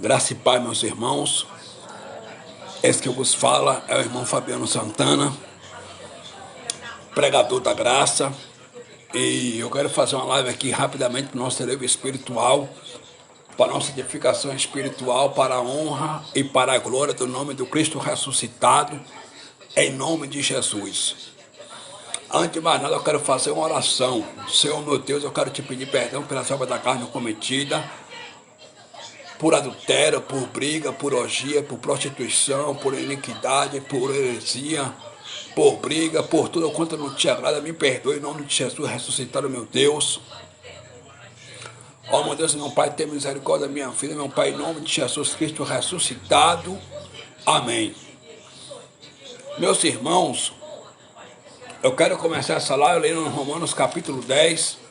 Graça e paz, meus irmãos. Esse que eu vos fala é o irmão Fabiano Santana, pregador da graça. E eu quero fazer uma live aqui rapidamente para o nosso cerebro espiritual, para a nossa edificação espiritual, para a honra e para a glória do nome do Cristo ressuscitado, em nome de Jesus. Antes de mais nada, eu quero fazer uma oração. Senhor, meu Deus, eu quero te pedir perdão pela obra da carne cometida, por adultério, por briga, por orgia, por prostituição, por iniquidade, por heresia, por briga, por tudo quanto não te agrada. Me perdoe em nome de Jesus ressuscitado, meu Deus. Ó, meu Deus, meu Pai, tenha misericórdia da minha vida, meu Pai, em nome de Jesus Cristo ressuscitado. Amém. Meus irmãos, eu quero começar essa live lendo em Romanos capítulo 10.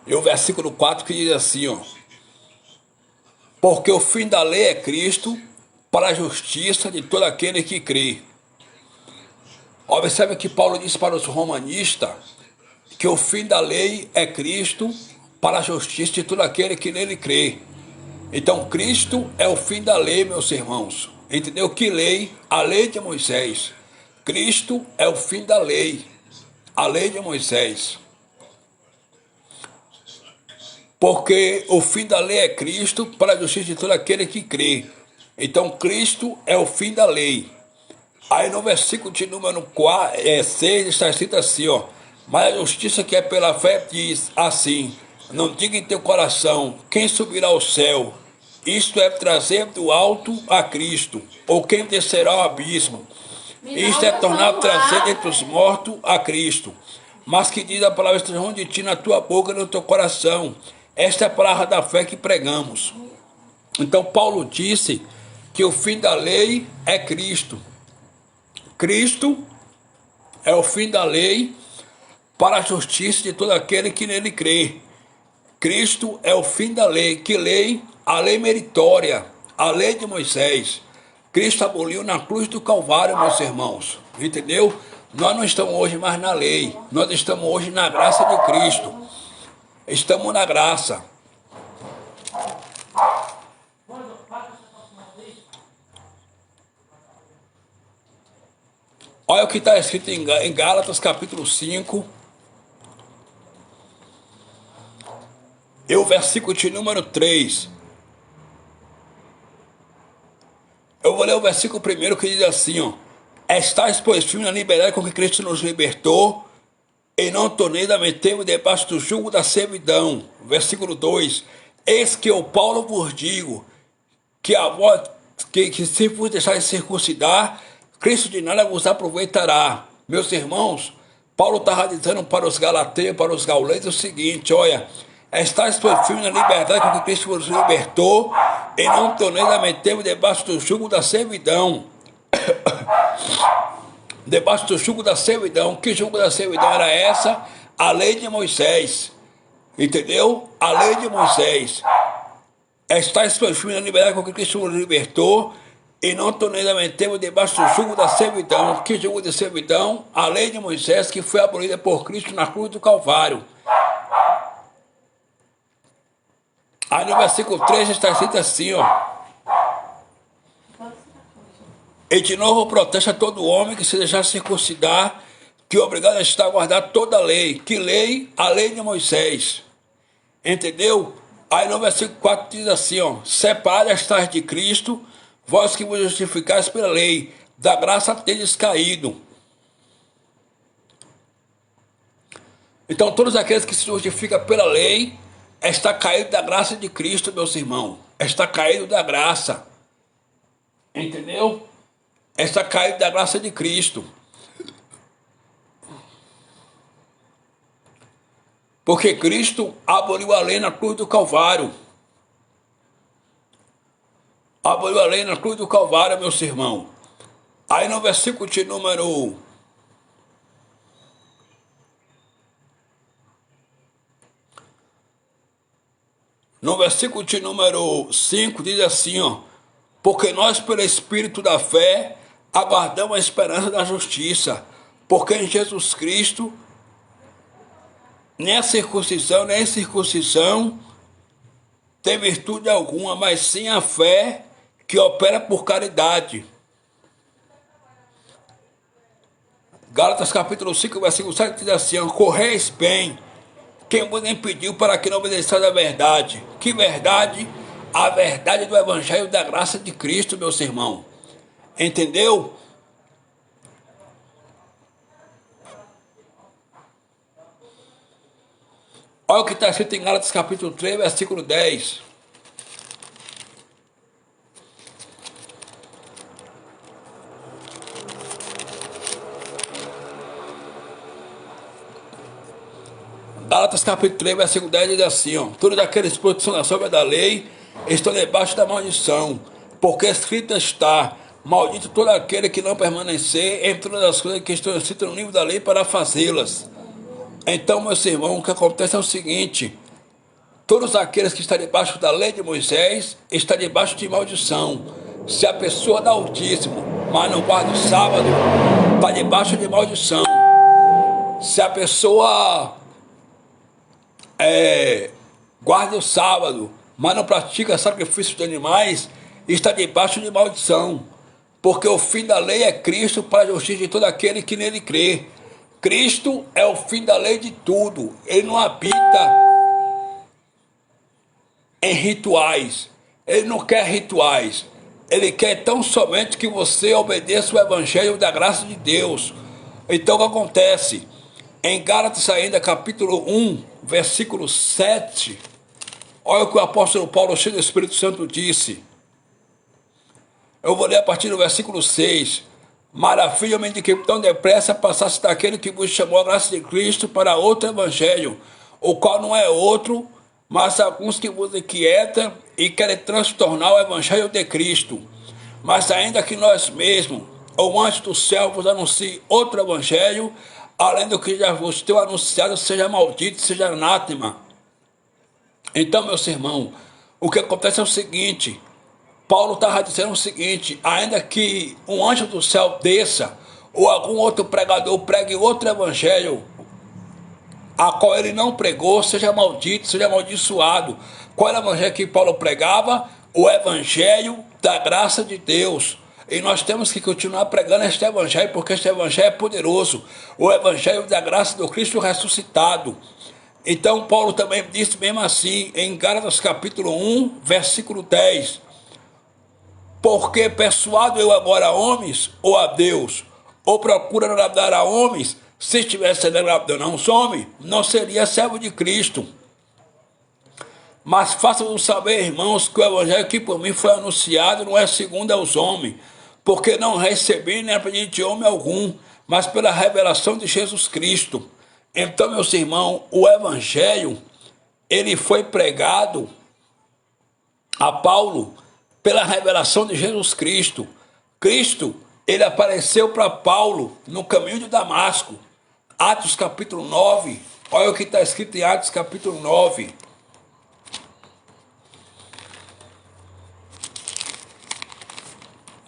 E o versículo 4 que diz assim, ó: porque o fim da lei é Cristo, para a justiça de todo aquele que crê. Observe que Paulo disse para os romanistas que o fim da lei é Cristo, para a justiça de todo aquele que nele crê. Então Cristo é o fim da lei, meus irmãos. Entendeu? Que lei? A lei de Moisés. Cristo é o fim da lei, a lei de Moisés. Porque o fim da lei é Cristo, para a justiça de todo aquele que crê. Então Cristo é o fim da lei. Aí no versículo de número 6 está escrito assim, ó: mas a justiça que é pela fé diz assim: não diga em teu coração, quem subirá ao céu? Isto é trazer do alto a Cristo, ou quem descerá ao abismo? Isto é tornar trazer dentre os mortos a Cristo. Mas que diz a palavra estejam de ti na tua boca e no teu coração. Esta é a palavra da fé que pregamos. Então Paulo disse que o fim da lei é Cristo. Cristo é o fim da lei, para a justiça de todo aquele que nele crê. Cristo é o fim da lei. Que lei? A lei meritória, a lei de Moisés. Cristo aboliu na cruz do Calvário, meus irmãos. Entendeu? Nós não estamos hoje mais na lei. Nós estamos hoje na graça de Cristo. Estamos na graça. Olha o que está escrito em Gálatas capítulo 5. E o versículo de número 3. Eu vou ler o versículo primeiro que diz assim, ó: estais, pois, firmes na liberdade com que Cristo nos libertou, e não torneis a meter-vos debaixo do jugo da servidão. Versículo 2. Eis que eu, Paulo, vos digo, que a vós, que se vos deixarem circuncidar, Cristo de nada vos aproveitará. Meus irmãos, Paulo estava dizendo para os galateiros, para os gauleses o seguinte: olha, estais, pois, firmes na liberdade com que Cristo vos libertou, e não torneis a meter-vos debaixo do jugo da servidão. Debaixo do jugo da servidão. Que jugo da servidão era essa? A lei de Moisés. Entendeu? A lei de Moisés. Estais, pois, firmes na liberdade com que Cristo vos libertou, e não torneis a meter-vos debaixo do jugo da servidão. Que jugo de servidão? A lei de Moisés, que foi abolida por Cristo na cruz do Calvário. Aí no versículo 3 está escrito assim, ó: e de novo protesta todo homem que se deixar circuncidar, que é obrigado a estar a guardar toda a lei. Que lei? A lei de Moisés. Entendeu? Aí no versículo 4 diz assim, ó: separado estáis de Cristo, vós que vos justificais pela lei, da graça tendes caído. Então todos aqueles que se justificam pela lei, está caído da graça de Cristo, meus irmãos. Está caído da graça. Entendeu? Está caído da graça de Cristo. Porque Cristo aboliu a lei na cruz do Calvário. Aboliu a lei na cruz do Calvário, meus irmãos. Aí no versículo de número No versículo de número 5 diz assim, ó, porque nós, pelo Espírito da fé, aguardamos a esperança da justiça, porque em Jesus Cristo, nem a circuncisão, nem a incircuncisão tem virtude alguma, mas sim a fé que opera por caridade. Gálatas capítulo 5, versículo 7 diz assim, ó, correis bem, quem vos impediu para que não obedeçais a verdade? Que verdade? A verdade do Evangelho da graça de Cristo, meus irmãos. Entendeu? Olha o que está escrito em Gálatas capítulo 3, versículo 10. Gálatas capítulo 3, versículo 10 diz assim, ó, todos aqueles que são na sombra da lei estão debaixo da maldição, porque escrito está, maldito todo aquele que não permanecer em todas as coisas que estão escritas no livro da lei para fazê-las. Então, meus irmãos, o que acontece é o seguinte, todos aqueles que estão debaixo da lei de Moisés estão debaixo de maldição. Se a pessoa dá o dízimo, mas não guarda o sábado, está debaixo de maldição. Se a pessoa guarda o sábado, mas não pratica sacrifício de animais, está debaixo de maldição. Porque o fim da lei é Cristo para a justiça de todo aquele que nele crê. Cristo é o fim da lei de tudo. Ele não habita em rituais. Ele não quer rituais. Ele quer tão somente que você obedeça o Evangelho da graça de Deus. Então o que acontece? Em Gálatas ainda, capítulo 1, versículo 7, olha o que o apóstolo Paulo, cheio do Espírito Santo, disse. Eu vou ler a partir do versículo 6. Maravilha-me de que tão depressa passasse daquele que vos chamou a graça de Cristo para outro evangelho, o qual não é outro, mas alguns que vos inquietam e querem transtornar o evangelho de Cristo. Mas ainda que nós mesmos, ou antes do céu, vos anuncie outro evangelho, além do que já vos tenho anunciado, seja maldito, seja anátema. Então, meus irmãos, o que acontece é o seguinte, Paulo estava dizendo o seguinte, ainda que um anjo do céu desça, ou algum outro pregador pregue outro evangelho, a qual ele não pregou, seja maldito, seja amaldiçoado. Qual era o evangelho que Paulo pregava? O evangelho da graça de Deus. E nós temos que continuar pregando este evangelho, porque este evangelho é poderoso. O evangelho da graça do Cristo ressuscitado. Então Paulo também disse mesmo assim, em Gálatas capítulo 1, versículo 10. Porque persuado eu agora a homens ou a Deus, ou procura agradar a homens, se estivesse agradando a uns homens, não seria servo de Cristo. Mas façam-nos saber, irmãos, que o evangelho que por mim foi anunciado não é segundo aos homens, porque não recebi nem aprendi de homem algum, mas pela revelação de Jesus Cristo. Então, meus irmãos, o evangelho, ele foi pregado a Paulo pela revelação de Jesus Cristo. Cristo, ele apareceu para Paulo no caminho de Damasco. Atos capítulo 9, olha o que está escrito em Atos capítulo 9.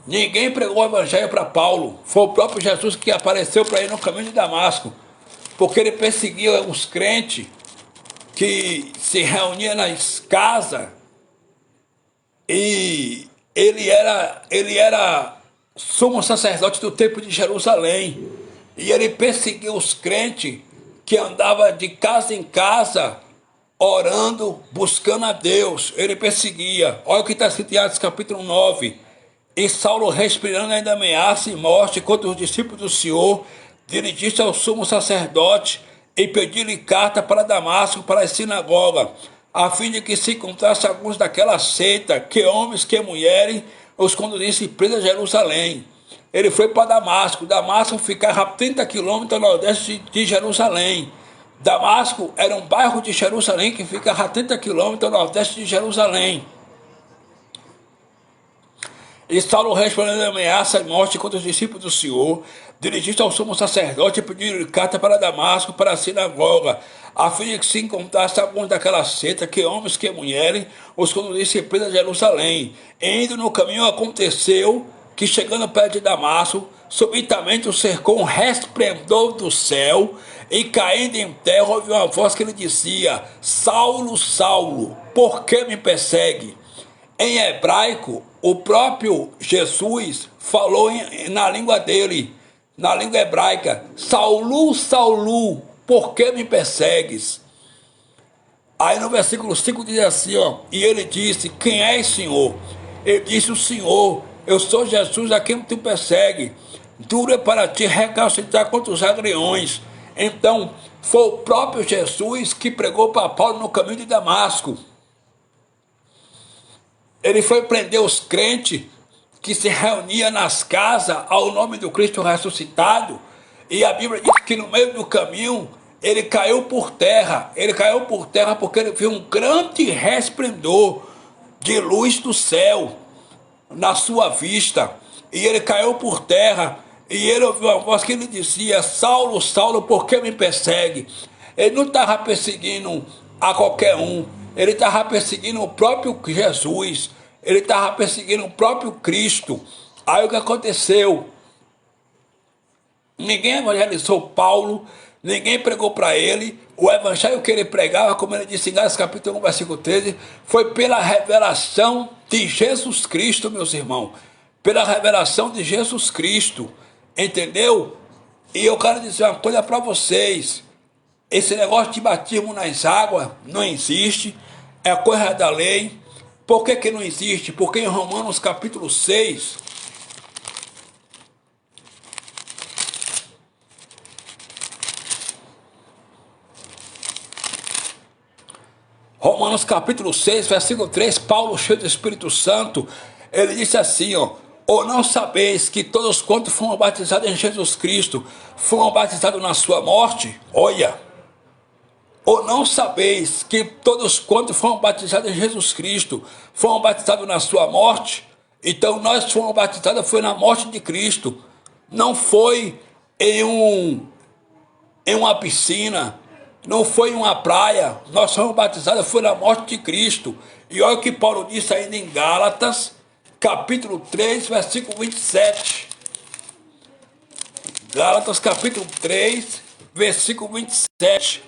Ninguém pregou o evangelho para Paulo, foi o próprio Jesus que apareceu para ele no caminho de Damasco, porque ele perseguia os crentes que se reuniam nas casas, e ele era sumo sacerdote do templo de Jerusalém, e ele perseguia os crentes que andavam de casa em casa, orando, buscando a Deus. Ele perseguia. Olha o que está escrito em Atos capítulo 9. E Saulo, respirando ainda ameaça e morte contra os discípulos do Senhor, dirigiu-se ao sumo sacerdote e pediu-lhe carta para Damasco, para a sinagoga, a fim de que se encontrasse alguns daquela seita, que homens, que mulheres, os conduzissem presos a Jerusalém. Ele foi para Damasco. Damasco ficava a 30 quilômetros ao nordeste de Jerusalém. Damasco era um bairro de Jerusalém que ficava a 30 quilômetros ao nordeste de Jerusalém. E Saulo, respondendo a ameaça e morte contra os discípulos do Senhor, dirigiu-se ao sumo sacerdote e pediu carta para Damasco, para a sinagoga, a fim de que se encontrasse alguns daquela seita, que homens, que mulheres, os conduzissem presos a Jerusalém. E indo no caminho, aconteceu que, chegando perto de Damasco, subitamente o cercou um resplendor do céu, e caindo em terra, ouviu uma voz que lhe dizia: Saulo, Saulo, por que me persegue? Em hebraico, o próprio Jesus falou na língua dele, na língua hebraica: Saulo, Saulo, por que me persegues? Aí no versículo 5 diz assim, ó, e ele disse: quem és, Senhor? Ele disse: o Senhor, eu sou Jesus a quem tu persegue. Duro é para ti recalcitrar contra os agriões. Então, foi o próprio Jesus que pregou para Paulo no caminho de Damasco. Ele foi prender os crentes que se reuniam nas casas ao nome do Cristo ressuscitado. E a Bíblia diz que no meio do caminho ele caiu por terra. Ele caiu por terra porque ele viu um grande resplendor de luz do céu na sua vista. E ele caiu por terra. E ele ouviu uma voz que lhe dizia: Saulo, Saulo, por que me persegue? Ele não estava perseguindo a qualquer um. Ele estava perseguindo o próprio Jesus. Ele estava perseguindo o próprio Cristo. Aí o que aconteceu? Ninguém evangelizou Paulo. Ninguém pregou para ele. O evangelho que ele pregava, como ele disse em Gálatas capítulo 1, versículo 13, foi pela revelação de Jesus Cristo, meus irmãos. Pela revelação de Jesus Cristo. Entendeu? E eu quero dizer uma coisa para vocês. Esse negócio de batismo nas águas não existe. É coisa da lei. Por que não existe? Porque em Romanos capítulo 6... Romanos capítulo 6, versículo 3, Paulo, cheio do Espírito Santo, ele disse assim, ó: ou não sabeis que todos quantos foram batizados em Jesus Cristo, foram batizados na sua morte? Olha, ou não sabeis que todos quantos foram batizados em Jesus Cristo, foram batizados na sua morte? Então nós fomos batizados, foi na morte de Cristo, não foi em uma piscina, não foi em uma praia. Nós fomos batizados, foi na morte de Cristo. E olha o que Paulo disse ainda em Gálatas, capítulo 3, versículo 27. Gálatas, capítulo 3, versículo 27.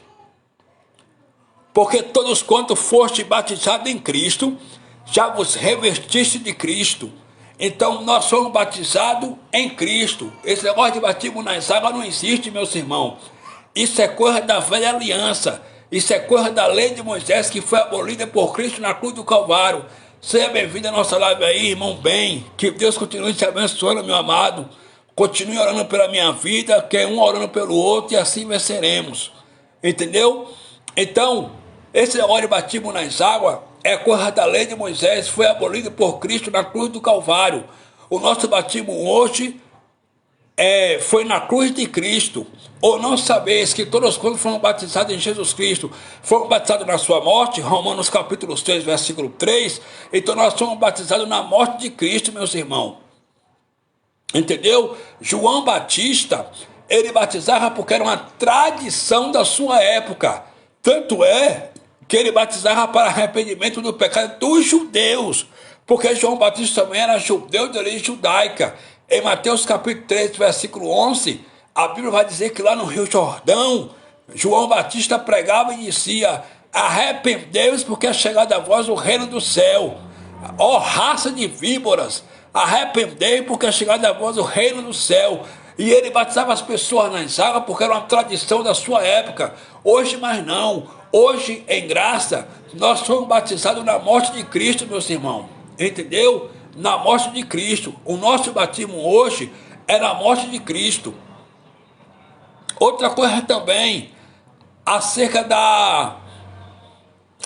Porque todos quantos foste batizados em Cristo, já vos revestiste de Cristo. Então nós somos batizados em Cristo. Esse negócio de batismo nas águas não existe, meus irmãos. Isso é coisa da velha aliança. Isso é coisa da lei de Moisés, que foi abolida por Cristo na cruz do Calvário. Seja bem-vindo à nossa live aí, irmão bem. Que Deus continue te abençoando, meu amado. Continue orando pela minha vida, que é um orando pelo outro, e assim venceremos. Entendeu? Então, esse negócio de batismo nas águas é coisa da lei de Moisés, foi abolido por Cristo na cruz do Calvário. O nosso batismo hoje foi na cruz de Cristo. Ou não sabeis que todos quando foram batizados em Jesus Cristo foram batizados na sua morte? Romanos capítulo 6, versículo 3. Então nós somos batizados na morte de Cristo, meus irmãos. Entendeu? João Batista, ele batizava porque era uma tradição da sua época. Tanto é que ele batizava para arrependimento do pecado dos judeus. Porque João Batista também era judeu de origem judaica. Em Mateus capítulo 3, versículo 11, a Bíblia vai dizer que lá no Rio Jordão, João Batista pregava e dizia: arrependei-vos, porque é chegado a vós o reino do céu. Ó raça de víboras, arrependei, porque é chegado a vós o reino do céu. E ele batizava as pessoas nas águas porque era uma tradição da sua época. Hoje mais não. Hoje, em graça, nós somos batizados na morte de Cristo, meus irmãos. Entendeu? Na morte de Cristo. O nosso batismo hoje é na morte de Cristo. Outra coisa também, acerca da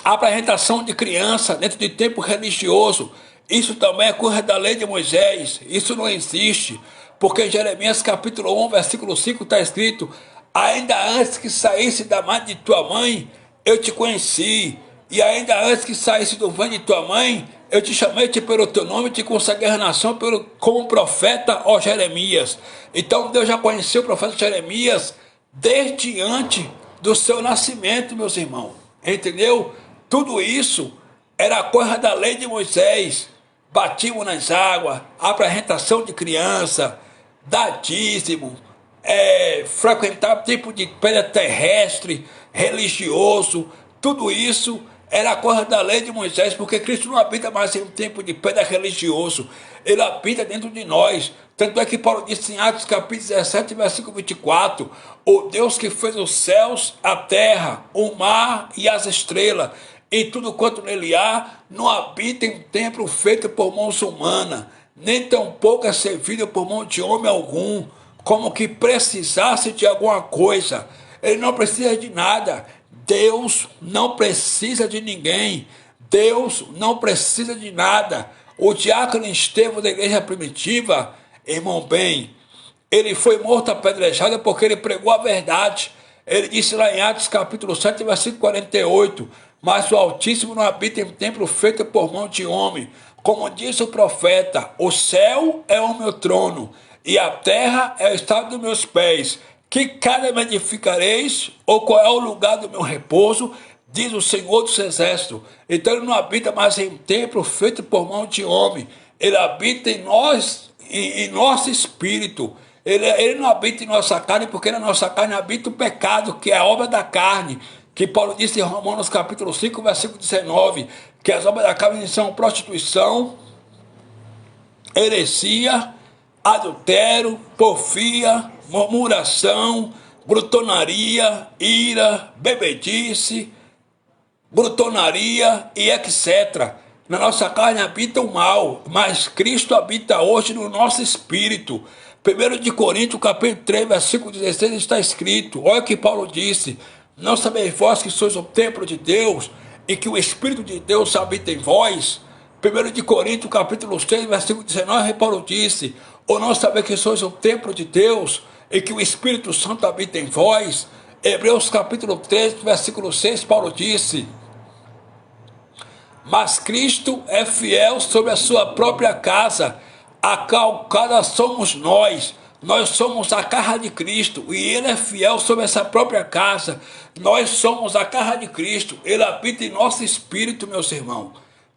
apresentação de criança dentro de tempo religioso. Isso também é coisa da lei de Moisés. Isso não existe. Porque em Jeremias capítulo 1, versículo 5 está escrito: ainda antes que saísse da mãe de tua mãe, eu te conheci. E ainda antes que saísse do ventre de tua mãe, Eu te chamei-te pelo teu nome, te consagrei a nação como profeta, ó Jeremias. Então Deus já conheceu o profeta Jeremias desde antes do seu nascimento, meus irmãos. Entendeu? Tudo isso era coisa da lei de Moisés. Batismo nas águas, apresentação de criança, dar dízimo, frequentar tipo de pedra terrestre, religioso, tudo isso era coisa da lei de Moisés, porque Cristo não habita mais em um tempo de pedra religioso, ele habita dentro de nós. Tanto é que Paulo disse em Atos capítulo 17, versículo 24, o Deus que fez os céus, a terra, o mar e as estrelas, e tudo quanto nele há, não habita em um templo feito por mãos humanas, nem tampouco é servido por mão de homem algum, como que precisasse de alguma coisa. Ele não precisa de nada. Deus não precisa de ninguém. Deus não precisa de nada. O diácono Estevão da igreja primitiva, irmão bem, ele foi morto apedrejado porque ele pregou a verdade. Ele disse lá em Atos capítulo 7, versículo 48, mas o Altíssimo não habita em templo feito por mão de homem. Como diz o profeta, o céu é o meu trono, e a terra é o estado dos meus pés. Que cada me edificareis, ou qual é o lugar do meu repouso, diz o Senhor dos Exércitos. Então ele não habita mais em templo feito por mão de homem. Ele habita em nós, em nosso espírito. Ele não habita em nossa carne, porque na nossa carne habita o pecado, que é a obra da carne. Que Paulo disse em Romanos capítulo 5, versículo 19, que as obras da carne são prostituição, heresia, adultério, porfia, murmuração, brutonaria, ira, bebedice, brutonaria e etc. Na nossa carne habita o mal, mas Cristo habita hoje no nosso espírito. 1 de Coríntios, capítulo 3, versículo 16, está escrito, olha o que Paulo disse, não sabeis vós que sois o templo de Deus e que o Espírito de Deus habita em vós? 1 de Coríntios, capítulo 6, versículo 19, Paulo disse, ou não sabeis que sois o templo de Deus e que o Espírito Santo habita em vós? Hebreus capítulo 3, versículo 6, Paulo disse, mas Cristo é fiel sobre a sua própria casa, a qual cada somos nós. Nós somos a casa de Cristo e Ele é fiel sobre essa própria casa. Nós somos a casa de Cristo. Ele habita em nosso espírito, meus irmãos.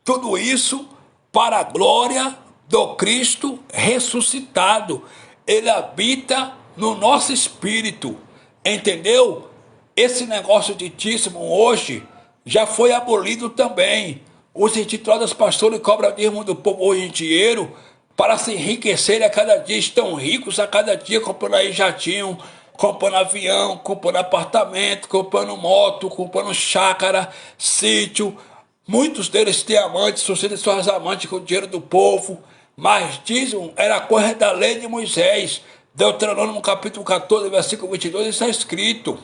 Tudo isso para a glória do Cristo ressuscitado. Ele habita no nosso espírito. Entendeu? Esse negócio de dízimo hoje já foi abolido também. Os intitulados pastores cobram dízimo do povo hoje em dinheiro para se enriquecerem a cada dia, estão ricos a cada dia, comprando aí jatinho, comprando avião, comprando apartamento, comprando moto, comprando chácara, sítio. Muitos deles têm amantes, sustentam suas amantes com o dinheiro do povo, mas dízimo era coisa da lei de Moisés. Deuteronômio capítulo 14, versículo 22, está escrito.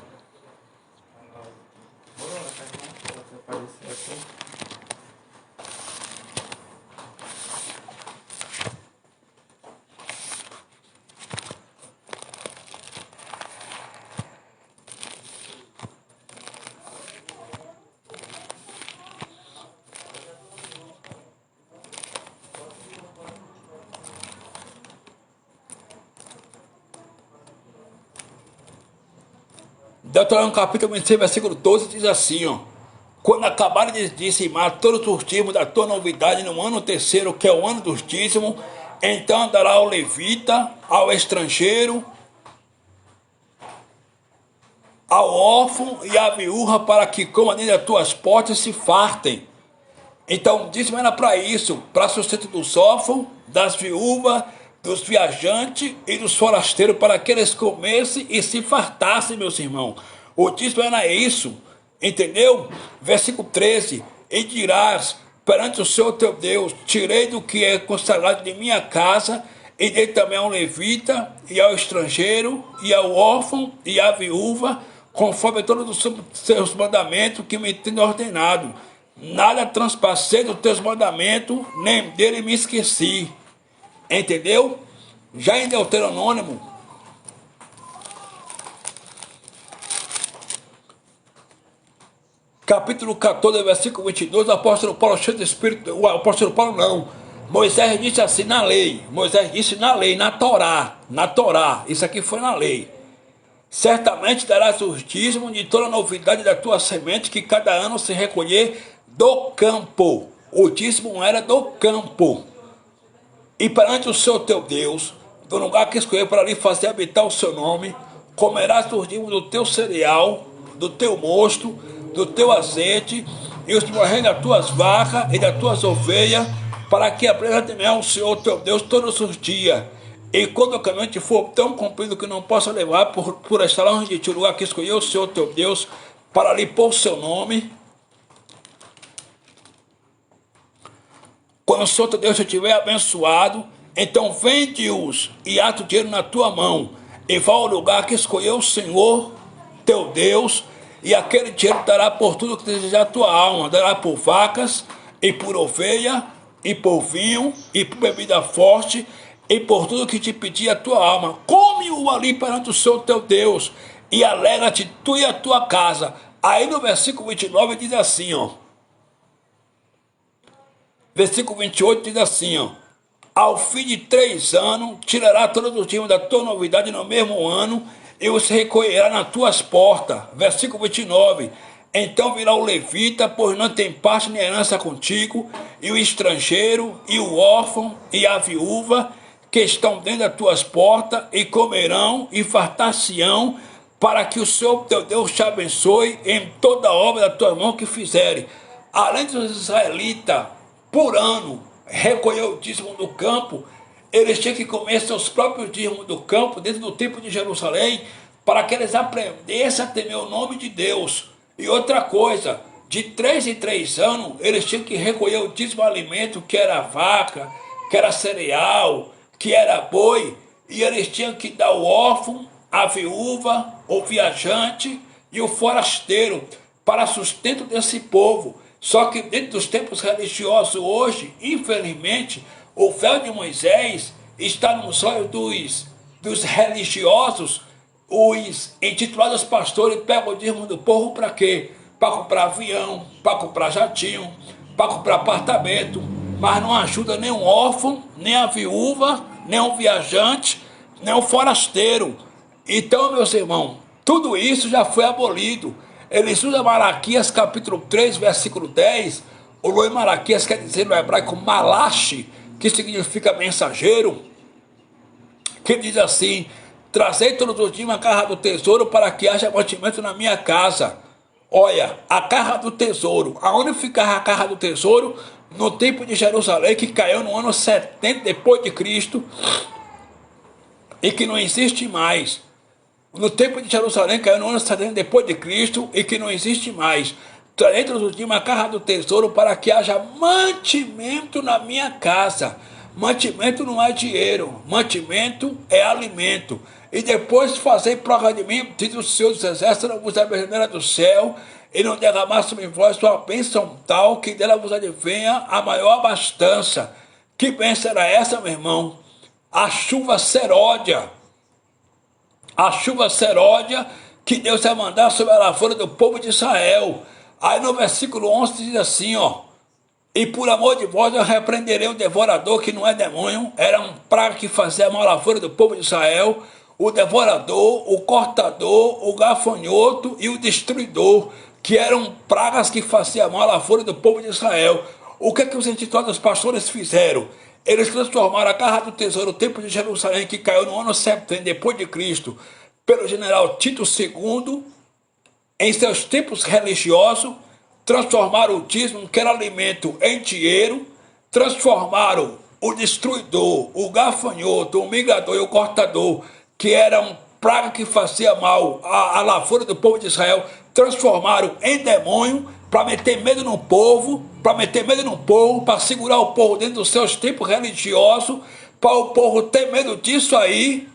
Deuteronômio capítulo 26, versículo 12 diz assim, ó, quando acabarem de dizimar todos os dízimos da tua novidade no ano terceiro, que é o ano dos dízimos, então dará ao levita, ao estrangeiro, ao órfão e à viúva, para que comam dentro das tuas portas e se fartem. Então, dízimo era para isso, para sustento dos órfãos, das viúvas, dos viajantes e dos forasteiros, para que eles comessem e se fartassem, meus irmãos. O dízimo era isso, entendeu? Versículo 13, e dirás perante o Senhor teu Deus, tirei do que é consagrado de minha casa, e dei também ao levita, e ao estrangeiro, e ao órfão, e à viúva, conforme todos os seus mandamentos que me tem ordenado. Nada transpassei dos teus mandamentos, nem dele me esqueci. Entendeu? Já em Deuteronômio, capítulo 14, versículo 22, o apóstolo Paulo, cheio do Espírito, o apóstolo Paulo não, Moisés disse assim na lei, Moisés disse na lei, na Torá, isso aqui foi na lei: certamente darás os dízimos de toda a novidade da tua semente, que cada ano se recolher do campo. O dízimo era do campo. E perante o Senhor teu Deus, do lugar que escolheu para ali fazer habitar o seu nome, comerás dos dízimos do teu cereal, do teu mosto, do teu azeite, e os morrer das tuas vacas e das tuas ovelhas, para que aprenda a temer ao Senhor teu Deus todos os dias. E quando o caminho te for tão comprido que não possa levar por estar longe de ti, o lugar que escolheu o Senhor teu Deus, para ali pôr o seu nome, quando o Senhor teu Deus te tiver abençoado, então vende-os e ata o dinheiro na tua mão, e vá ao lugar que escolheu o Senhor teu Deus, e aquele dinheiro dará por tudo que desejar a tua alma, dará por vacas, e por ovelha, e por vinho, e por bebida forte, e por tudo que te pedir a tua alma. Come-o ali perante o Senhor teu Deus, e alegra-te tu e a tua casa. Aí no versículo 29 diz assim, ó. Versículo 28 diz assim, ó: ao fim de 3 anos, tirará todos os dízimos da tua novidade no mesmo ano, e os recolherá nas tuas portas. Versículo 29, então virá o levita, pois não tem parte nem herança contigo, e o estrangeiro, e o órfão, e a viúva, que estão dentro das tuas portas, e comerão, e fartar-se-ão, para que o Senhor teu Deus te abençoe em toda a obra da tua mão que fizere. Além dos israelitas, por ano, recolher o dízimo do campo, eles tinham que comer seus próprios dízimos do campo, dentro do templo de Jerusalém, para que eles aprendessem a temer o nome de Deus. E outra coisa, de 3 em 3 anos, eles tinham que recolher o dízimo do alimento, que era vaca, que era cereal, que era boi, e eles tinham que dar o órfão, a viúva, o viajante e o forasteiro, para sustento desse povo. Só que dentro dos tempos religiosos hoje, infelizmente, o véu de Moisés está nos olhos dos religiosos. Os intitulados pastores pegam o dízimo do povo para quê? Para comprar avião, para comprar jatinho, para comprar apartamento, mas não ajuda nem um órfão, nem a viúva, nem um viajante, nem um forasteiro. Então, meus irmãos, tudo isso já foi abolido. Eles usam Malaquias capítulo 3, versículo 10. O nome Malaquias quer dizer no hebraico malachi, que significa mensageiro, que diz assim: trazei todos os dias a carra do tesouro, para que haja mantimento na minha casa. Olha, a carra do tesouro. Aonde ficava a carra do tesouro? No templo de Jerusalém, que caiu no ano 70 depois de Cristo, e que não existe mais. No templo de Jerusalém caiu no ano 70 depois de Cristo, e que não existe mais. Trarei todos os dias uma carra do tesouro, para que haja mantimento na minha casa. Mantimento não é dinheiro, mantimento é alimento. E depois fazei prova de mim, diz o Senhor dos Exércitos, não vos abençoe do céu, e não derramar sobre vós uma bênção tal, que dela vos advenha a maior abastança. Que bênção era essa, meu irmão? A chuva seródia. A chuva seródia que Deus vai mandar sobre a lavoura do povo de Israel. Aí no versículo 11 diz assim, ó: e por amor de vós eu repreenderei o devorador, que não é demônio, era um praga que fazia mal à lavoura do povo de Israel, o devorador, o cortador, o gafanhoto e o destruidor, que eram pragas que faziam mal à lavoura do povo de Israel. O que os intitulados pastores fizeram? Eles transformaram a carra do tesouro, o templo de Jerusalém, que caiu no ano 70 depois de Cristo, pelo general Tito II, em seus templos religiosos, transformaram o dízimo, que era alimento, em dinheiro, transformaram o destruidor, o gafanhoto, o migrador e o cortador, que eram praga que fazia mal à lavoura do povo de Israel, transformaram em demônio, para meter medo no povo, para segurar o povo dentro dos seus tempos religiosos, para o povo ter medo disso aí,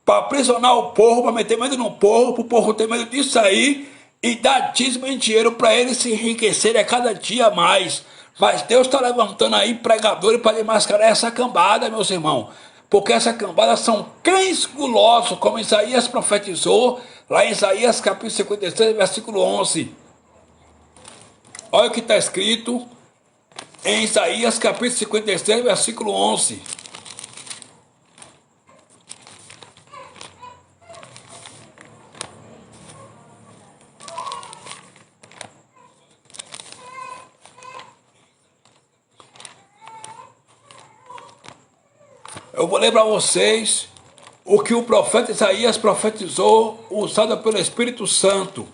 para aprisionar o povo, para meter medo no povo, para o povo ter medo disso aí, e dar dízimo em dinheiro para eles se enriquecerem a cada dia mais. Mas Deus está levantando aí pregadores para desmascarar essa cambada, meus irmãos, porque essa cambada são cães gulosos, como Isaías profetizou, lá em Isaías capítulo 56, versículo 11. Olha o que está escrito em Isaías capítulo 56, versículo 11. Eu vou ler para vocês o que o profeta Isaías profetizou, usado pelo Espírito Santo.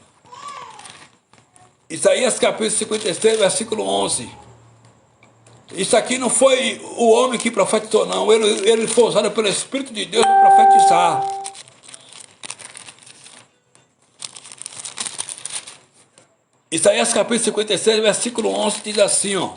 Isaías capítulo 56, versículo 11. Isso aqui não foi o homem que profetizou, não. Ele foi usado pelo Espírito de Deus para profetizar. Isaías capítulo 56, versículo 11 diz assim, ó.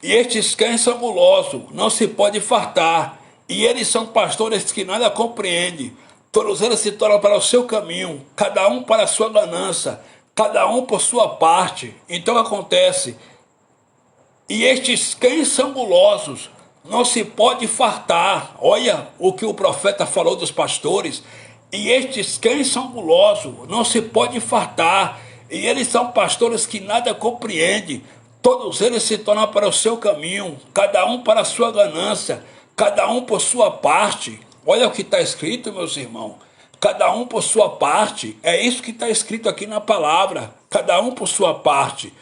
E estes cães são gulosos, não se pode fartar, e eles são pastores que nada compreendem. Todos eles se tornam para o seu caminho, cada um para a sua ganância, cada um por sua parte. Então acontece, e estes cães são gulosos, não se pode fartar. Olha o que o profeta falou dos pastores. E estes cães são gulosos, não se pode fartar, e eles são pastores que nada compreendem. Todos eles se tornam para o seu caminho, cada um para a sua ganância, cada um por sua parte. Olha o que está escrito, meus irmãos. Cada um por sua parte. É isso que está escrito aqui na palavra. Cada um por sua parte.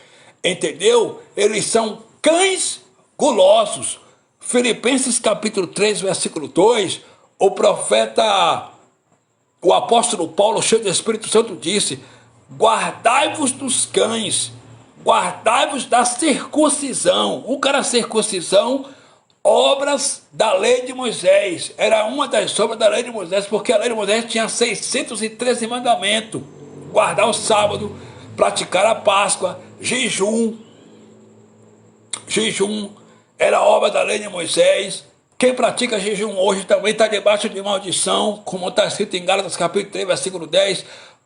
Entendeu? Eles são cães gulosos. Filipenses capítulo 3, versículo 2, o profeta, o apóstolo Paulo, cheio do Espírito Santo, disse: guardai-vos dos cães, guardai-vos da circuncisão. O que era circuncisão? Obras da lei de Moisés. Era uma das obras da lei de Moisés, porque a lei de Moisés tinha 613 mandamentos. Guardar o sábado, praticar a Páscoa, jejum. Jejum era obra da lei de Moisés. Quem pratica jejum hoje também está debaixo de maldição, como está escrito em Gálatas capítulo 3, versículo 10.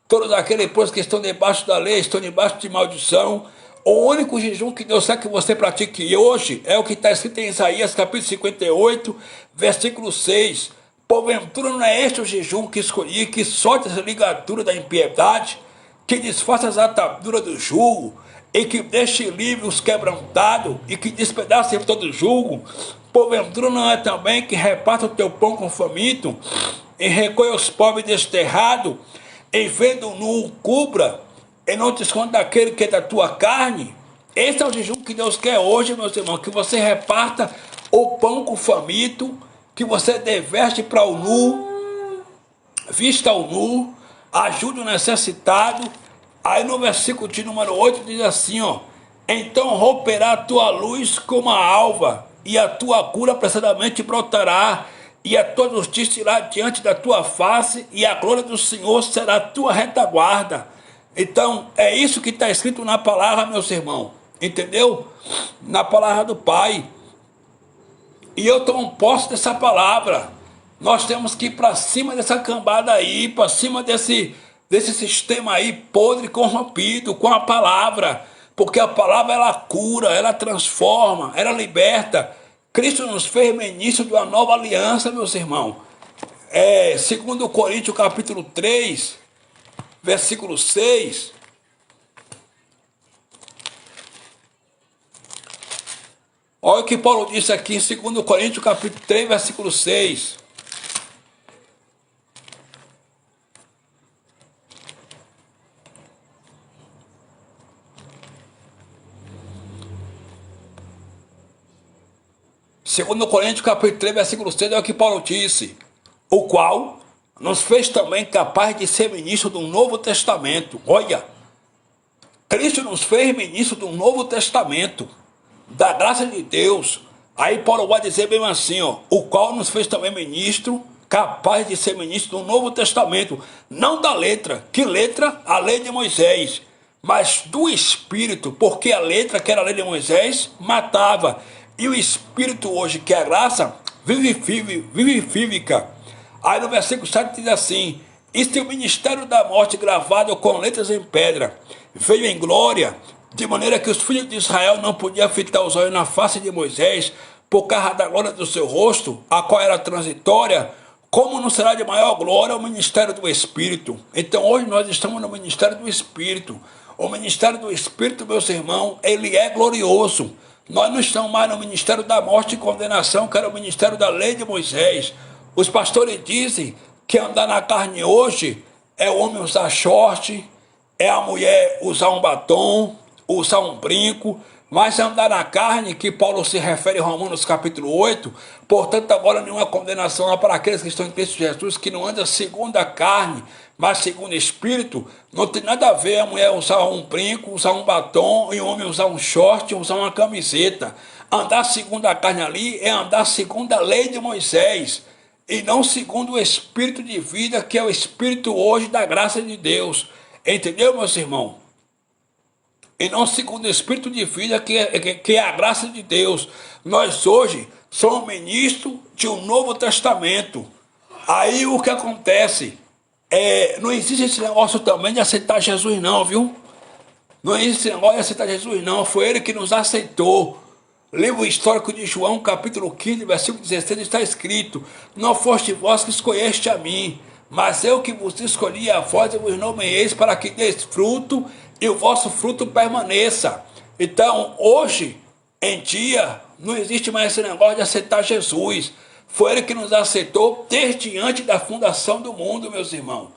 Todos aqueles que estão debaixo da lei estão debaixo de maldição. O único jejum que Deus quer que você pratique hoje é o que está escrito em Isaías capítulo 58, versículo 6. Porventura não é este o jejum que escolhi, que solte as ligaduras da impiedade, que desfaça as ataduras do jugo, e que deixe livre os quebrantados, e que despedace todo o jugo? Porventura não é também que reparta o teu pão com faminto, e recolha os pobres desterrados, e vendo nu cubra, e não te esconda daquele que é da tua carne? Esse é o jejum que Deus quer hoje, meus irmãos, que você reparta o pão com faminto, que você deveste para o nu, vista o nu, ajude o necessitado. Aí no versículo de número 8 diz assim, ó: então romperá a tua luz como a alva, e a tua cura apressadamente brotará, e a tua justiça irá diante da tua face, e a glória do Senhor será a tua retaguarda. Então, é isso que está escrito na palavra, meus irmãos. Entendeu? Na palavra do Pai. E eu tomo posse dessa palavra. Nós temos que ir para cima dessa cambada aí, para cima desse sistema aí podre, corrompido, com a palavra. Porque a palavra, ela cura, ela transforma, ela liberta. Cristo nos fez ministro de uma nova aliança, meus irmãos. Segundo Coríntios capítulo 3, versículo 6. Olha o que Paulo disse aqui em 2 Coríntios capítulo 3, versículo 6. Segundo Coríntios capítulo 3, versículo 6, é o que Paulo disse: o qual nos fez também capaz de ser ministro do Novo Testamento. Olha, Cristo nos fez ministro do Novo Testamento, da graça de Deus. Aí Paulo vai dizer bem assim, ó: o qual nos fez também ministro, capaz de ser ministro do Novo Testamento, não da letra. Que letra? A lei de Moisés, mas do Espírito, porque a letra, que era a lei de Moisés, matava, e o Espírito hoje, que é a graça, vivifica. Aí no versículo 7 diz assim: este é o ministério da morte gravado com letras em pedra, veio em glória, de maneira que os filhos de Israel não podiam fitar os olhos na face de Moisés, por causa da glória do seu rosto, a qual era transitória, Como não será de maior glória o ministério do Espírito? Então hoje nós estamos no ministério do Espírito. O ministério do Espírito, meus irmãos, ele é glorioso. Nós não estamos mais no ministério da morte e condenação, que era o ministério da lei de Moisés. Os pastores dizem que andar na carne hoje é o homem usar short, é a mulher usar um batom, usar um brinco, mas andar na carne, que Paulo se refere em Romanos capítulo 8, portanto agora nenhuma condenação há para aqueles que estão em Cristo Jesus, que não andam segundo a carne, mas segundo o Espírito. Não tem nada a ver a mulher usar um brinco, usar um batom, e o homem usar um short, usar uma camiseta. Andar segundo a carne ali é andar segundo a lei de Moisés, e não segundo o Espírito de vida, que é o Espírito hoje da graça de Deus. Entendeu, meus irmãos? E não segundo o Espírito de vida, que é a graça de Deus. Nós hoje somos ministros de um Novo Testamento. Aí o que acontece? Não existe esse negócio também de aceitar Jesus não, viu? Não existe esse negócio de aceitar Jesus não. Foi Ele que nos aceitou. Livro histórico de João, capítulo 15, versículo 16, está escrito: não foste vós que escolheste a mim, mas eu que vos escolhi a vós e vos nomeeis para que deis fruto e o vosso fruto permaneça. Então, hoje em dia, não existe mais esse negócio de aceitar Jesus. Foi Ele que nos aceitou desde antes da fundação do mundo, meus irmãos.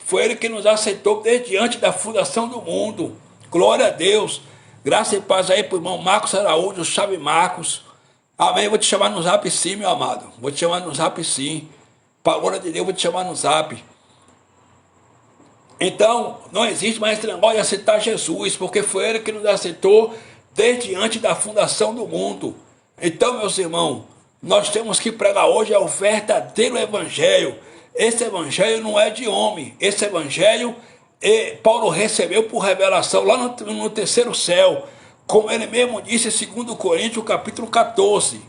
Foi Ele que nos aceitou desde antes da fundação do mundo. Glória a Deus. Graça e paz aí para o irmão Marcos Araújo, Chave Marcos. Amém. Vou te chamar no zap sim, meu amado. Vou te chamar no zap sim. Para a glória de Deus, vou te chamar no zap. Então, não existe mais esse negócio de aceitar Jesus, porque foi Ele que nos aceitou desde antes da fundação do mundo. Então, meus irmãos, nós temos que pregar hoje o verdadeiro evangelho. Esse evangelho não é de homem. Esse evangelho Paulo recebeu por revelação lá no terceiro céu, como ele mesmo disse em 2 Coríntios capítulo 14.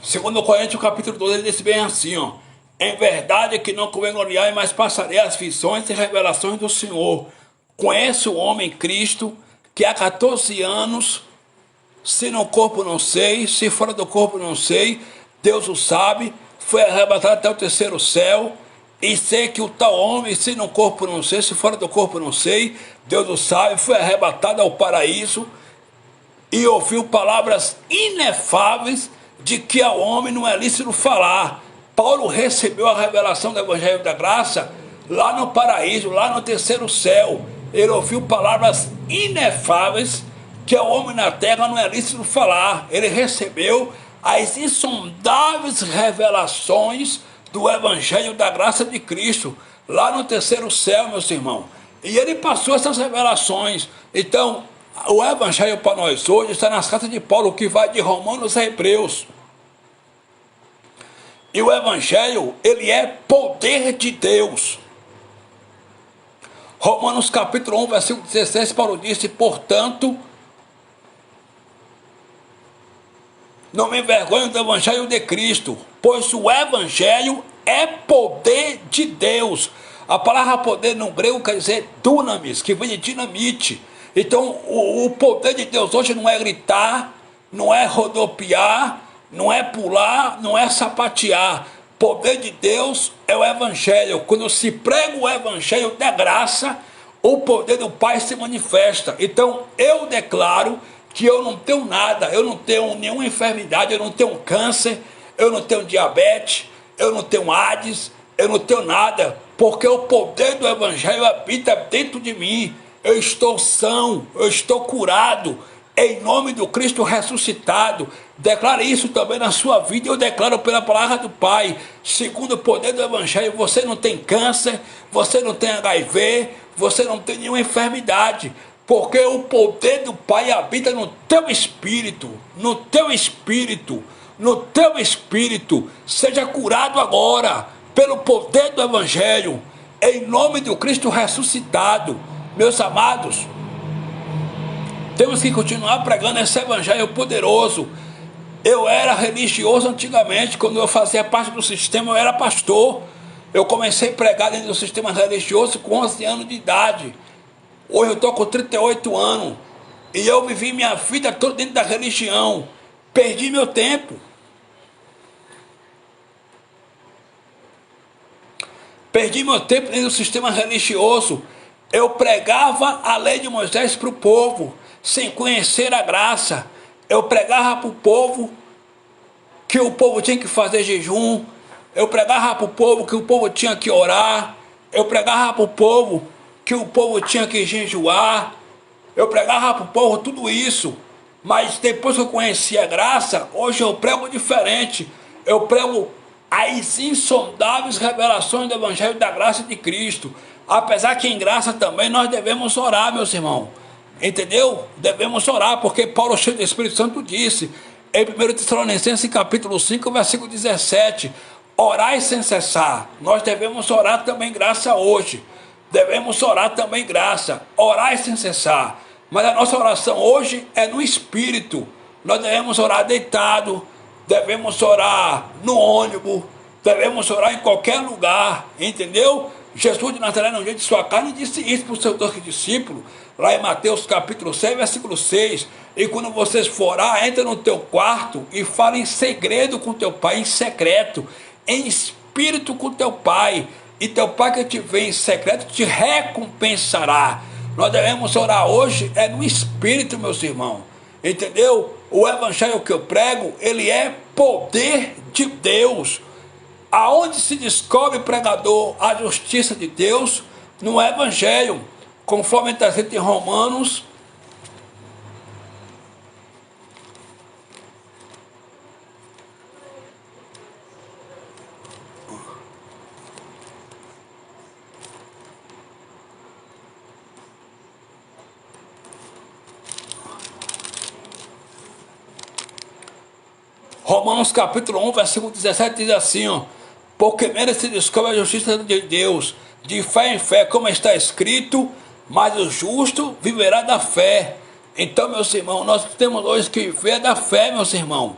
Segundo Coríntios capítulo 12, ele diz bem assim, ó: em verdade que não convém gloriar, mas passarei as visões e revelações do Senhor. Conhece o homem Cristo, que há 14 anos, se no corpo não sei, se fora do corpo não sei, Deus o sabe, foi arrebatado até o terceiro céu, e sei que o tal homem, se no corpo não sei, se fora do corpo não sei, Deus o sabe, foi arrebatado ao paraíso, e ouviu palavras inefáveis, de que ao homem não é lícito falar. Paulo recebeu a revelação do Evangelho da Graça lá no paraíso, lá no terceiro céu. Ele ouviu palavras inefáveis que ao homem na terra não é lícito falar. Ele recebeu as insondáveis revelações do Evangelho da Graça de Cristo lá no terceiro céu, meus irmãos. E ele passou essas revelações. Então, o Evangelho para nós hoje está nas cartas de Paulo, que vai de Romanos a Hebreus. E o Evangelho, ele é poder de Deus. Romanos capítulo 1, versículo 16, Paulo disse: portanto, não me envergonho do Evangelho de Cristo, pois o Evangelho é poder de Deus. A palavra poder no grego quer dizer dunamis, que vem de dinamite. Então, o poder de Deus hoje não é gritar, não é rodopiar, não é pular, não é sapatear. Poder de Deus é o Evangelho. Quando se prega o Evangelho da graça, o poder do Pai se manifesta. Então, eu declaro que eu não tenho nada, eu não tenho nenhuma enfermidade, eu não tenho câncer, eu não tenho diabetes, eu não tenho AIDS, eu não tenho nada, porque o poder do Evangelho habita dentro de mim. Eu estou são, eu estou curado, em nome do Cristo ressuscitado. Declare isso também na sua vida. Eu declaro pela palavra do Pai, segundo o poder do Evangelho, você não tem câncer, você não tem HIV, você não tem nenhuma enfermidade, porque o poder do Pai habita no teu espírito, no teu espírito, no teu espírito. Seja curado agora, pelo poder do Evangelho, em nome do Cristo ressuscitado. Meus amados, Temos que continuar pregando esse evangelho poderoso. Eu era religioso antigamente, quando eu fazia parte do sistema, eu era pastor. Eu comecei a pregar dentro do sistema religioso com 11 anos de idade. Hoje eu estou com 38 anos. E eu vivi minha vida toda dentro da religião. Perdi meu tempo. Perdi meu tempo dentro do sistema religioso. Eu pregava a lei de Moisés para o povo, sem conhecer a graça. Eu pregava para o povo que o povo tinha que fazer jejum. Eu pregava para o povo que o povo tinha que orar. Eu pregava para o povo que o povo tinha que jejuar. Eu pregava para o povo tudo isso. Mas depois que eu conheci a graça, hoje eu prego diferente. Eu prego as insondáveis revelações do Evangelho da graça de Cristo. Apesar que em graça também nós devemos orar, meus irmãos. Entendeu? Devemos orar, porque Paulo, cheio do Espírito Santo, disse em 1 Tessalonicenses capítulo 5, versículo 17: orai sem cessar. Nós devemos orar também graça hoje. Devemos orar também graça. Orai sem cessar. Mas a nossa oração hoje é no Espírito. Nós devemos orar deitado, devemos orar no ônibus, devemos orar em qualquer lugar, entendeu? Jesus de Nazaré, no dia de sua carne, disse isso para os seus 12 discípulos, lá em Mateus capítulo 6, versículo 6. E quando vocês for orar, entra no teu quarto e fala em segredo com teu pai, em secreto, em espírito com teu pai. E teu pai que te vê em secreto te recompensará. Nós devemos orar hoje é no Espírito, meus irmãos. Entendeu? O evangelho que eu prego, ele é poder de Deus. Aonde se descobre, pregador, a justiça de Deus? No evangelho. Conforme está escrito em Romanos. Romanos capítulo 1, versículo 17 diz assim, ó: porque nele se descobre a justiça de Deus, de fé em fé, como está escrito, mas o justo viverá da fé. Então, meus irmãos, nós temos hoje que viver da fé, meus irmãos.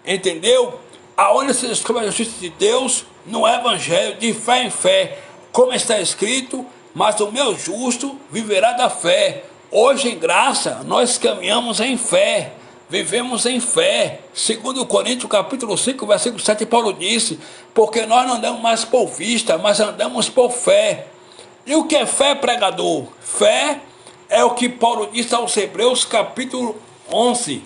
Entendeu? Aonde se descobre a justiça de Deus? No evangelho, de fé em fé, como está escrito, mas o meu justo viverá da fé. Hoje, em graça, nós caminhamos em fé. Vivemos em fé. Segundo Coríntios capítulo 5, versículo 7, Paulo disse: porque nós não andamos mais por vista, mas andamos por fé. E o que é fé, pregador? Fé é o que Paulo disse aos Hebreus capítulo 11.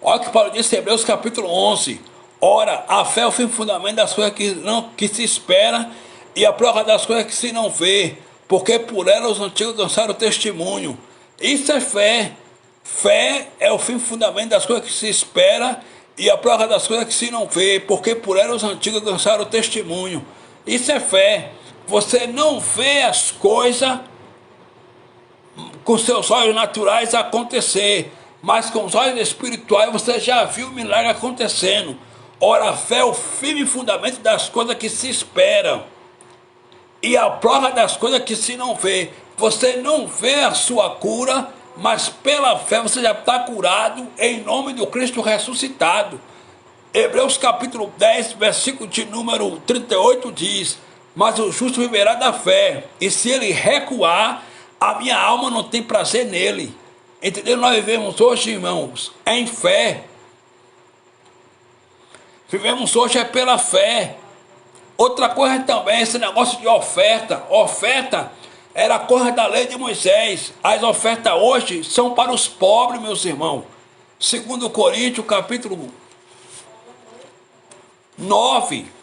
Olha o que Paulo disse em Hebreus capítulo 11. Ora, a fé é o fim fundamento das coisas que se espera e a prova das coisas que se não vê, porque por ela os antigos lançaram testemunho. Isso é fé. Fé é o fim fundamento das coisas que se espera e a prova das coisas que se não vê, porque por ela os antigos lançaram testemunho. Isso é fé. Você não vê as coisas com seus olhos naturais acontecer, mas com os olhos espirituais você já viu o milagre acontecendo. Ora, a fé é o firme fundamento das coisas que se esperam e a prova das coisas que se não vê. Você não vê a sua cura, mas pela fé você já está curado em nome do Cristo ressuscitado. Hebreus capítulo 10, versículo de número 38 diz: mas o justo viverá da fé, e se ele recuar, a minha alma não tem prazer nele. Entendeu? Nós vivemos hoje, irmãos, em fé. Vivemos hoje é pela fé. Outra coisa também, esse negócio de oferta. Oferta era a coisa da lei de Moisés. As ofertas hoje são para os pobres, meus irmãos. Segundo Coríntios, capítulo 9.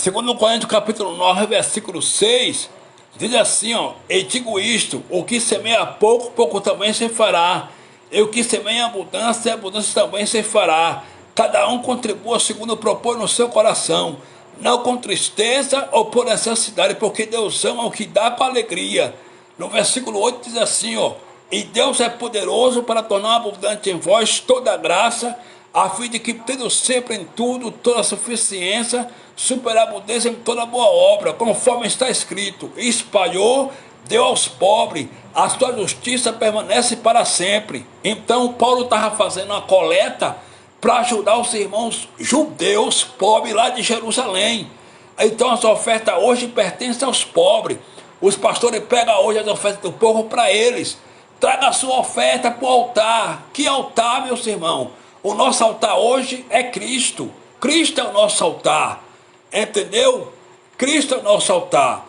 Segundo Coríntios capítulo 9, versículo 6, diz assim, ó, e digo isto, o que semeia pouco, pouco também se fará, e o que semeia abundância, abundância também se fará. Cada um contribua segundo propõe no seu coração, não com tristeza ou por necessidade, porque Deus ama o que dá com alegria. No versículo 8 diz assim, ó, e Deus é poderoso para tornar abundante em vós toda a graça, a fim de que, tendo sempre em tudo toda a suficiência, superabundância em toda boa obra, conforme está escrito, espalhou, deu aos pobres, a sua justiça permanece para sempre. Então Paulo estava fazendo uma coleta para ajudar os irmãos judeus pobres lá de Jerusalém. Então as ofertas hoje pertencem aos pobres. Os pastores pegam hoje as ofertas do povo para eles. Traga a sua oferta para o altar. Que altar, meus irmãos? O nosso altar hoje é Cristo. Cristo é o nosso altar. Entendeu? Cristo é o nosso altar.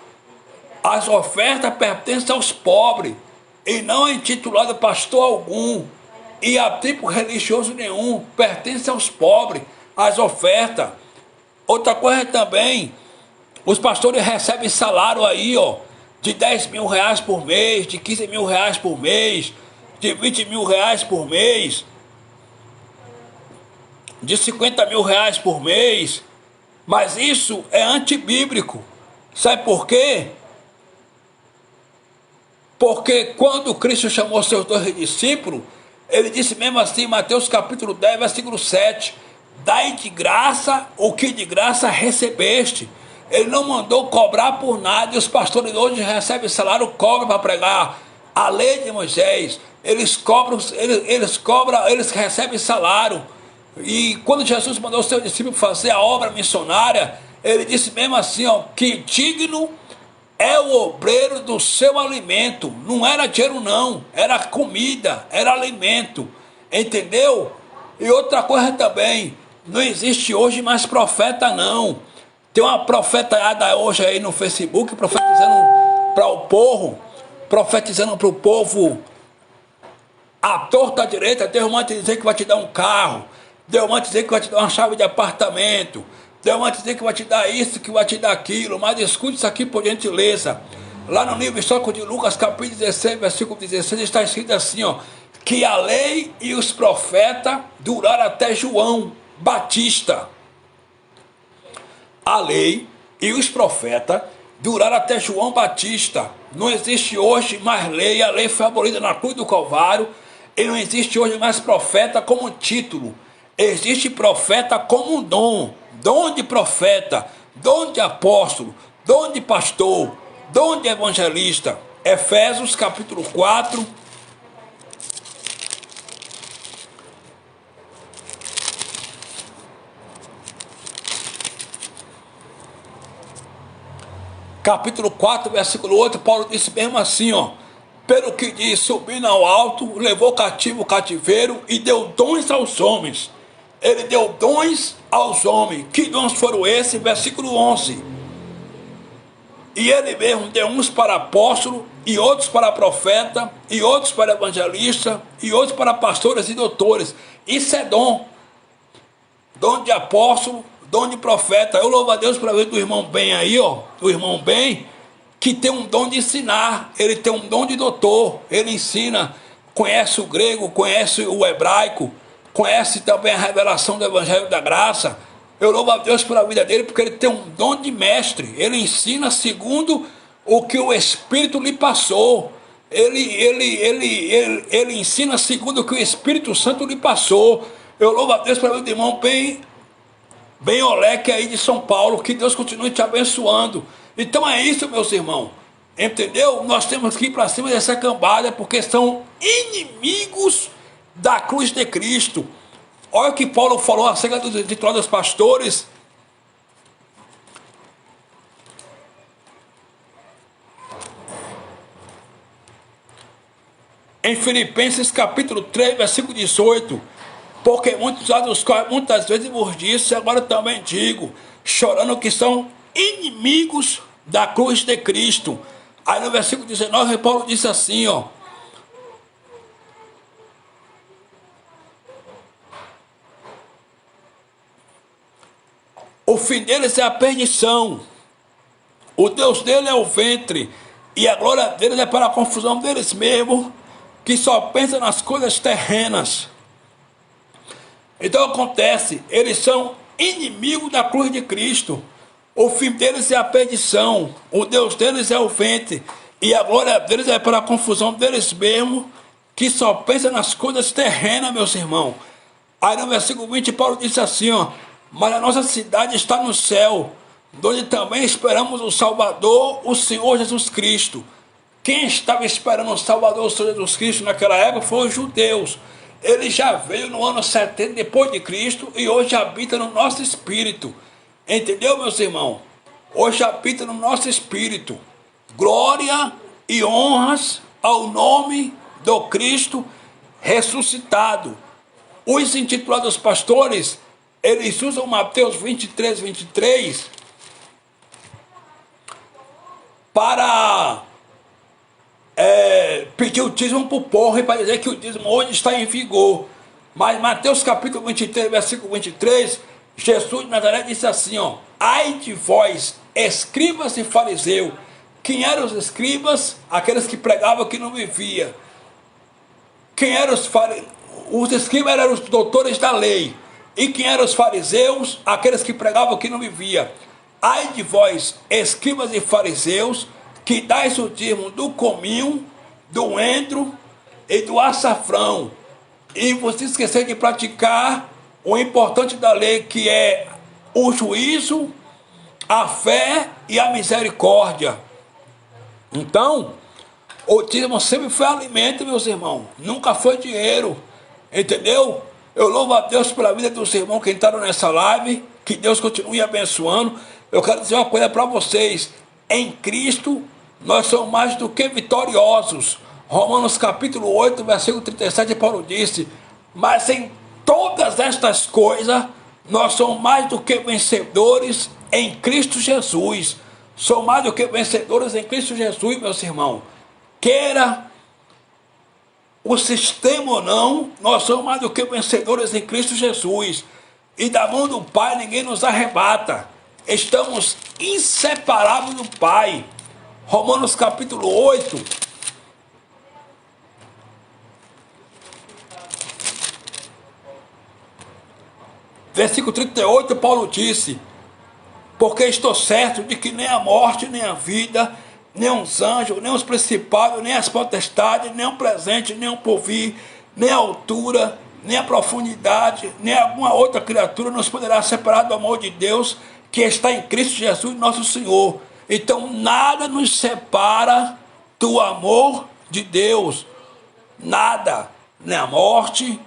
As ofertas pertencem aos pobres e não é intitulado pastor algum e a tipo religioso nenhum, pertence aos pobres, as ofertas. Outra coisa também, os pastores recebem salário aí, ó, de 10 mil reais por mês, de 15 mil reais por mês, de 20 mil reais por mês, de 50 mil reais por mês, mas isso é antibíblico. Sabe por quê? Porque quando Cristo chamou seus 12 discípulos, ele disse mesmo assim, Mateus capítulo 10, versículo 7, dai de graça o que de graça recebeste. Ele não mandou cobrar por nada, e os pastores hoje recebem salário, cobram para pregar a lei de Moisés. Eles recebem salário. E quando Jesus mandou seus discípulos fazer a obra missionária, ele disse mesmo assim, ó, que digno é o obreiro do seu alimento. Não era dinheiro não, era comida, era alimento, entendeu? E outra coisa também, não existe hoje mais profeta não. Tem uma profetada hoje aí no Facebook profetizando para o povo, profetizando para o povo a torta direita. Deus vai te dizer que vai te dar um carro, Deus vai te dizer que vai te dar uma chave de apartamento, Deus vai te dizer que vai te dar isso, que vai te dar aquilo, mas escute isso aqui por gentileza. Lá no livro histórico de Lucas, capítulo 16, versículo 16, está escrito assim, ó, que a lei e os profetas duraram até João Batista. A lei e os profetas duraram até João Batista. Não existe hoje mais lei, a lei foi abolida na cruz do Calvário, e não existe hoje mais profeta como título. Existe profeta como um dom, dom de profeta, dom de apóstolo, dom de pastor, dom de evangelista. Efésios capítulo 4, capítulo 4, versículo 8, Paulo disse mesmo assim, ó, pelo que diz, subindo ao alto, levou cativo o cativeiro e deu dons aos homens. Ele deu dons aos homens. Que dons foram esses? Versículo 11. E ele mesmo deu uns para apóstolo, e outros para profeta, e outros para evangelista, e outros para pastores e doutores. Isso é dom. Dom de apóstolo, dom de profeta. Eu louvo a Deus para ver do irmão Ben aí, ó. O irmão Ben, que tem um dom de ensinar. Ele tem um dom de doutor. Ele ensina, conhece o grego, conhece o hebraico, conhece também a revelação do Evangelho da Graça. Eu louvo a Deus pela vida dele, porque ele tem um dom de mestre. Ele ensina segundo o que o Espírito lhe passou. Ele ensina segundo o que o Espírito Santo lhe passou. Eu louvo a Deus pela vida do irmão bem Oleque aí de São Paulo. Que Deus continue te abençoando. Então é isso, meus irmãos. Entendeu? Nós temos que ir para cima dessa cambada, porque são inimigos da cruz de Cristo. Olha o que Paulo falou acerca dos titulados pastores. Em Filipenses capítulo 3, versículo 18. Porque muitos dos quais muitas vezes vos disse, agora também digo, chorando que são inimigos da cruz de Cristo. Aí no versículo 19, Paulo disse assim, ó, fim deles é a perdição. O Deus dele é o ventre, e a glória deles é para a confusão deles mesmos, que só pensam nas coisas terrenas. Então acontece, eles são inimigos da cruz de Cristo. O fim deles é a perdição, o Deus deles é o ventre, e a glória deles é para a confusão deles mesmos, que só pensam nas coisas terrenas, meus irmãos. Aí no versículo 20, Paulo disse assim, ó: mas a nossa cidade está no céu, onde também esperamos o Salvador, o Senhor Jesus Cristo. Quem estava esperando o Salvador, o Senhor Jesus Cristo naquela época foram os judeus. Ele já veio no ano 70 depois de Cristo e hoje habita no nosso espírito. Entendeu, meus irmãos? Hoje habita no nosso espírito. Glória e honras ao nome do Cristo ressuscitado. Os intitulados pastores, eles usam Mateus 23, 23 para pedir o dízimo para o povo e para dizer que o dízimo hoje está em vigor. Mas Mateus capítulo 23, versículo 23, Jesus de Nazaré disse assim, ó: ai de vós, escribas e fariseus. Quem eram os escribas? Aqueles que pregavam que não vivia. Quem eram os fariseus? Os escribas eram os doutores da lei. E quem eram os fariseus? Aqueles que pregavam que não vivia. Ai de vós, escribas e fariseus, que dais o dízimo do cominho, do endro e do açafrão, e vocês esqueceram de praticar o importante da lei, que é o juízo, a fé e a misericórdia. Então, o dízimo sempre foi alimento, meus irmãos, nunca foi dinheiro, entendeu? Eu louvo a Deus pela vida dos irmãos que entraram nessa live, que Deus continue abençoando. Eu quero dizer uma coisa para vocês: em Cristo nós somos mais do que vitoriosos. Romanos capítulo 8, versículo 37, Paulo disse: mas em todas estas coisas nós somos mais do que vencedores em Cristo Jesus. Somos mais do que vencedores em Cristo Jesus, meus irmãos. Queira o sistema ou não, nós somos mais do que vencedores em Cristo Jesus. E da mão do Pai ninguém nos arrebata. Estamos inseparáveis do Pai. Romanos capítulo 8, versículo 38, Paulo disse: porque estou certo de que nem a morte, nem a vida, nem os anjos, nem os principados, nem as potestades, nem o presente, nem o porvir, nem a altura, nem a profundidade, nem alguma outra criatura nos poderá separar do amor de Deus que está em Cristo Jesus, nosso Senhor. Então nada nos separa do amor de Deus. Nada. Nem a morte,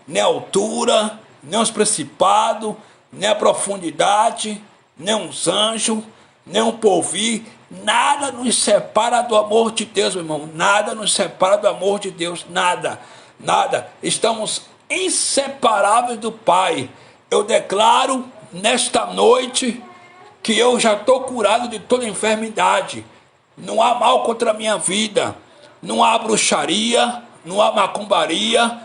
nem a altura, nem os principados, nem a profundidade, nem os anjos, nem o porvir. Nada nos separa do amor de Deus, meu irmão. Nada nos separa do amor de Deus. Nada. Nada. Estamos inseparáveis do Pai. Eu declaro nesta noite que eu já estou curado de toda enfermidade. Não há mal contra a minha vida. Não há bruxaria, não há macumbaria,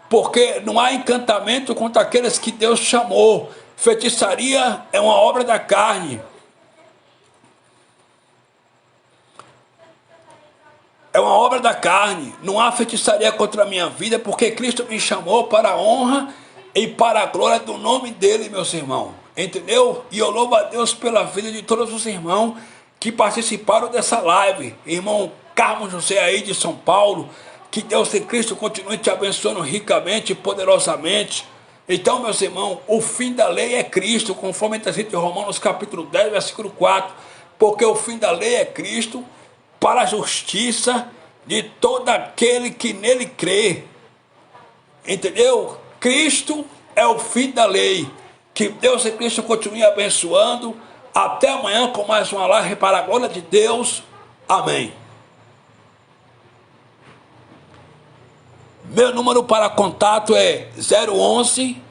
porque não há encantamento contra aqueles que Deus chamou. Feitiçaria é uma obra da carne. É uma obra da carne. Não há feitiçaria contra a minha vida, porque Cristo me chamou para a honra e para a glória do nome dele, meus irmãos. Entendeu? E eu louvo a Deus pela vida de todos os irmãos que participaram dessa live. Irmão Carmo José aí de São Paulo, que Deus em Cristo continue te abençoando ricamente e poderosamente. Então, meus irmãos, o fim da lei é Cristo, conforme está escrito em Romanos capítulo 10, versículo 4, porque o fim da lei é Cristo, para a justiça de todo aquele que nele crê. Entendeu? Cristo é o fim da lei. Que Deus em Cristo continue abençoando. Até amanhã com mais uma live para a glória de Deus. Amém. Meu número para contato é 011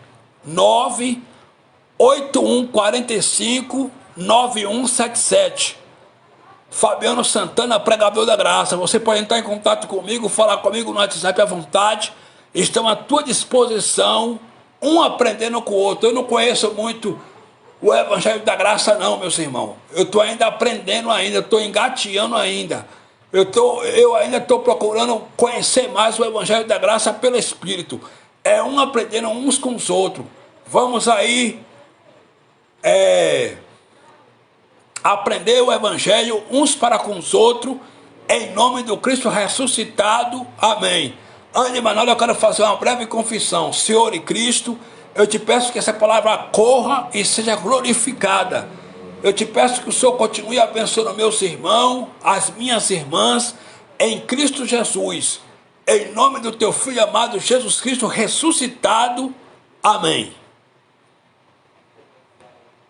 98145 9177. Fabiano Santana, pregador da graça. Você pode entrar em contato comigo, falar comigo no WhatsApp à vontade. Estão à tua disposição, um aprendendo com o outro. Eu não conheço muito o evangelho da graça não, meus irmãos. Eu estou ainda aprendendo ainda, estou engateando ainda. Eu ainda estou procurando conhecer mais o evangelho da graça pelo Espírito. É um aprendendo uns com os outros. Vamos aí aprender o evangelho uns para com os outros, em nome do Cristo ressuscitado. Amém. Antes de mais nada, eu quero fazer uma breve confissão. Senhor e Cristo, eu te peço que essa palavra corra e seja glorificada. Eu te peço que o Senhor continue abençoando meus irmãos, as minhas irmãs, em Cristo Jesus. Em nome do teu Filho amado Jesus Cristo ressuscitado. Amém.